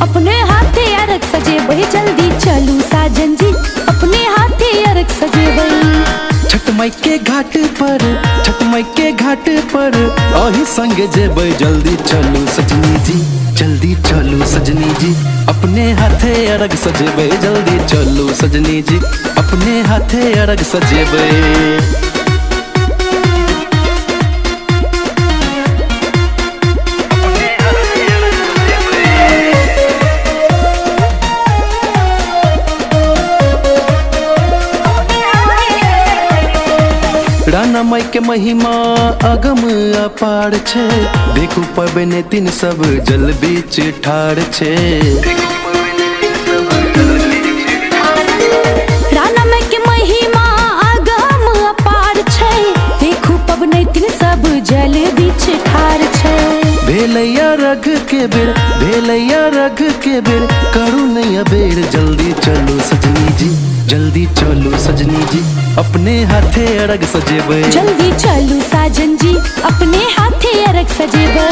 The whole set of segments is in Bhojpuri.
अपने हाथे अरग सजेबै, जल्दी चलू साजन जी अपने हाथे अरग सजेबै। छठ माई के घाट पर, छठ माई के घाट पर अही संगे जेबै, जल्दी चलू सजनी जी, जल्दी चलू सजनी जी अपने हाथे अरग सजेबै, जल्दी चलू सजनी जी अपने हाथे अरग सजेबै। राना माई के महिमा अगम अपार छे, देखू पबने तीन सब जल बीच ठाड़ छे। राना माई के महिमा अगम अपार छे, देखू पबने तीन सब जल बीच ठाड़ छे। भेलैया रघ के बेर, भेलैया रघ के बेर करू नैया बेर, जल्दी चलो सजनी जी, जल्दी चलो सजनी जी अपने हाथे अरग सजेबै, जल्दी चलू साजन जी अपने हाथे अरग सजेबै।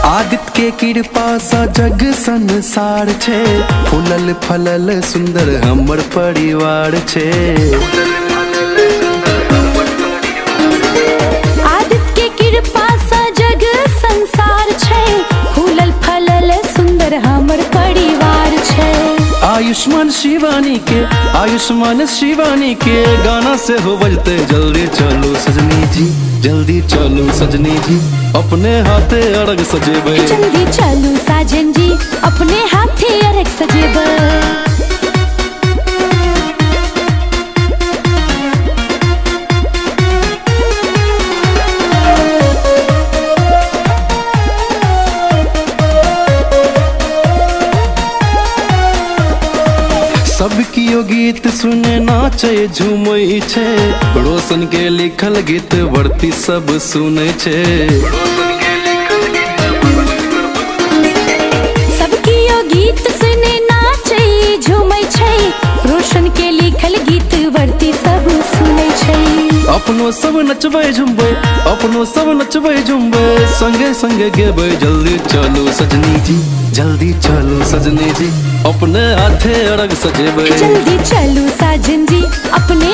आदित्य के कृपा सा जग संसार छे, फूलल फलल सुंदर हमर परिवार छे। आदित्य के कृपा सा जग संसार छे, फूलल फलल सुंदर हमर परिवार छे। आयुष्मान शिवानी के, आयुष्मान शिवानी के गाना से हो बजते, जल्दी चलो सजनी जी, जल्दी चलो सजनी जी अपने हाथे अरग सजेबै, जल्दी चलू साजन जी अपने हाथे अरग सजेबै। सबकी यो गीत सुने नाचे झूमै छे, रोशन के लिखल गीत वर्ती सब सुने छे। सबकी यो गीत सुने नाचे झूमै छे, रोशन के लिखल गीत वर्ती सब सुने छे। अपनो सब नचबै झुमबै, अपनो सब नचबै झुमबै संगे संगे गेबै, जल्दी चलो सजनी जी, जल्दी चलो सजनी जी अपने हाथे अरग सजेबै, जल्दी चलू साजन जी अपने